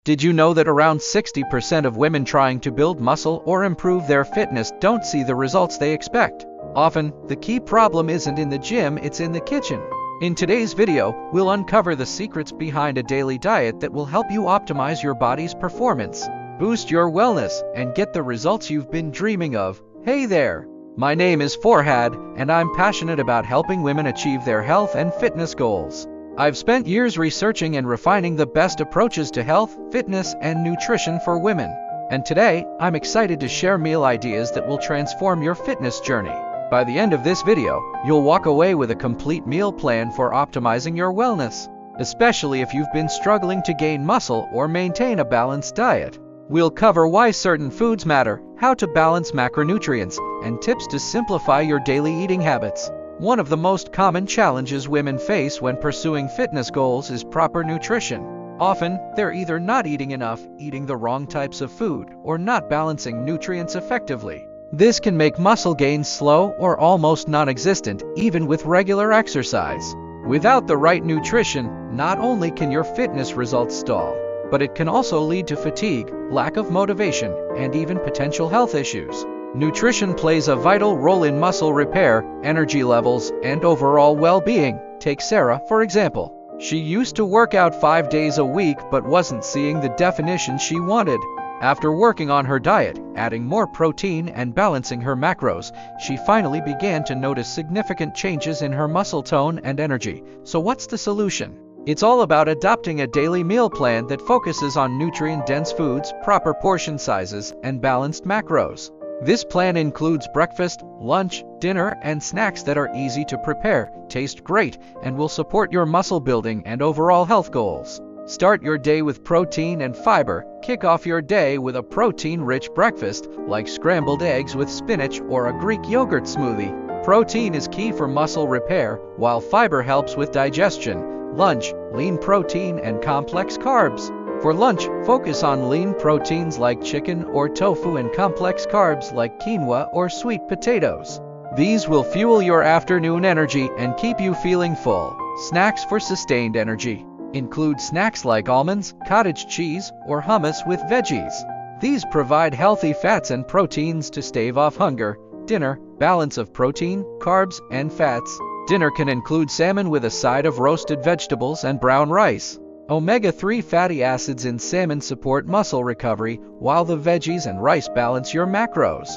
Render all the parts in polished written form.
Did you know that around 60% of women trying to build muscle or improve their fitness don't see the results they expect? Often, the key problem isn't in the gym, it's in the kitchen. In today's video, we'll uncover the secrets behind a daily diet that will help you optimize your body's performance, boost your wellness, and get the results you've been dreaming of. Hey there! My name is Farhad, and I'm passionate about helping women achieve their health and fitness goals. I've spent years researching and refining the best approaches to health, fitness, and nutrition for women. And today, I'm excited to share meal ideas that will transform your fitness journey. By the end of this video, you'll walk away with a complete meal plan for optimizing your wellness, especially if you've been struggling to gain muscle or maintain a balanced diet. We'll cover why certain foods matter, how to balance macronutrients, and tips to simplify your daily eating habits. One of the most common challenges women face when pursuing fitness goals is proper nutrition. Often, they're either not eating enough, eating the wrong types of food, or not balancing nutrients effectively. This can make muscle gains slow or almost non-existent, even with regular exercise. Without the right nutrition, not only can your fitness results stall, but it can also lead to fatigue, lack of motivation, and even potential health issues. Nutrition plays a vital role in muscle repair, energy levels, and overall well-being. Take Sarah, for example. She used to work out 5 days a week but wasn't seeing the definition she wanted. After working on her diet, adding more protein, and balancing her macros, she finally began to notice significant changes in her muscle tone and energy. So what's the solution? It's all about adopting a daily meal plan that focuses on nutrient-dense foods, proper portion sizes, and balanced macros. This plan includes breakfast, lunch, dinner, and snacks that are easy to prepare, taste great, and will support your muscle building and overall health goals. Start your day with protein and fiber. Kick off your day with a protein-rich breakfast, like scrambled eggs with spinach or a Greek yogurt smoothie. Protein is key for muscle repair, while fiber helps with digestion. Lunch, lean protein and complex carbs. For lunch, focus on lean proteins like chicken or tofu and complex carbs like quinoa or sweet potatoes. These will fuel your afternoon energy and keep you feeling full. Snacks for sustained energy include snacks like almonds, cottage cheese, or hummus with veggies. These provide healthy fats and proteins to stave off hunger. Dinner, balance of protein, carbs, and fats. Dinner can include salmon with a side of roasted vegetables and brown rice. Omega-3 fatty acids in salmon support muscle recovery, while the veggies and rice balance your macros.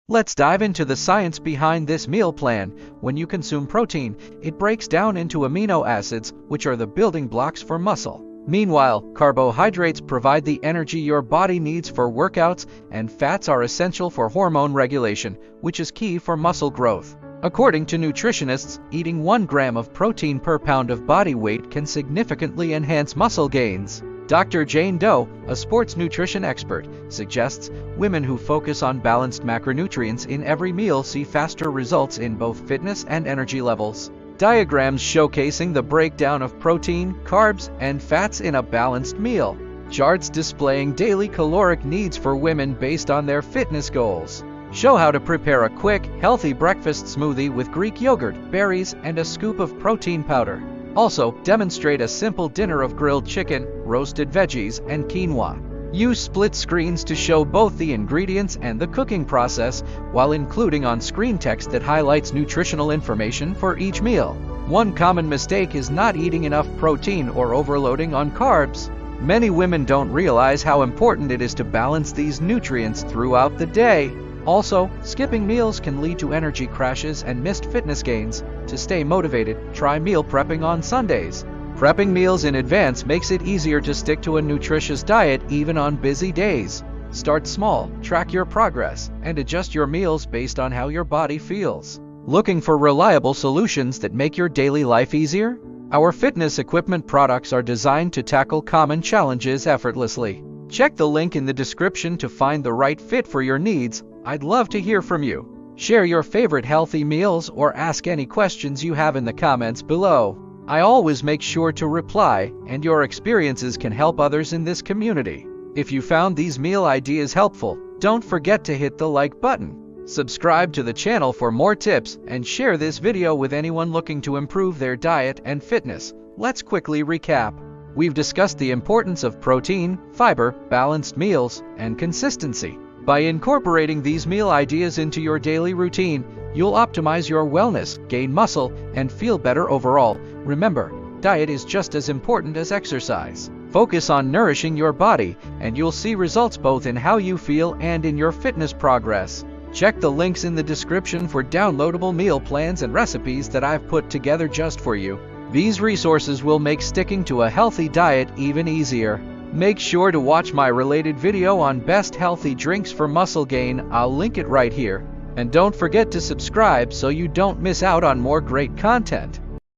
Let's dive into the science behind this meal plan. When you consume protein, it breaks down into amino acids, which are the building blocks for muscle. Meanwhile, carbohydrates provide the energy your body needs for workouts, and fats are essential for hormone regulation, which is key for muscle growth. According to nutritionists, eating 1 gram of protein per pound of body weight can significantly enhance muscle gains. Dr. Jane Doe, a sports nutrition expert, suggests women who focus on balanced macronutrients in every meal see faster results in both fitness and energy levels. Diagrams showcasing the breakdown of protein, carbs, and fats in a balanced meal. Charts displaying daily caloric needs for women based on their fitness goals. Show how to prepare a quick, healthy breakfast smoothie with Greek yogurt, berries, and a scoop of protein powder. Also, demonstrate a simple dinner of grilled chicken, roasted veggies, and quinoa. Use split screens to show both the ingredients and the cooking process, while including on-screen text that highlights nutritional information for each meal. One common mistake is not eating enough protein or overloading on carbs. Many women don't realize how important it is to balance these nutrients throughout the day. Also, skipping meals can lead to energy crashes and missed fitness gains. To stay motivated, try meal prepping on Sundays. Prepping meals in advance makes it easier to stick to a nutritious diet even on busy days. Start small, track your progress, and adjust your meals based on how your body feels. Looking for reliable solutions that make your daily life easier? Our fitness equipment products are designed to tackle common challenges effortlessly. Check the link in the description to find the right fit for your needs. I'd love to hear from you. Share your favorite healthy meals or ask any questions you have in the comments below. I always make sure to reply, and your experiences can help others in this community. If you found these meal ideas helpful, don't forget to hit the like button. Subscribe to the channel for more tips, and share this video with anyone looking to improve their diet and fitness. Let's quickly recap. we've discussed the importance of protein, fiber, balanced meals, and consistency. By incorporating these meal ideas into your daily routine, you'll optimize your wellness, gain muscle, and feel better overall. Remember, diet is just as important as exercise. Focus on nourishing your body, and you'll see results both in how you feel and in your fitness progress. Check the links in the description for downloadable meal plans and recipes that I've put together just for you. These resources will make sticking to a healthy diet even easier. Make sure to watch my related video on best healthy drinks for muscle gain. I'll link it right here. And don't forget to subscribe so you don't miss out on more great content.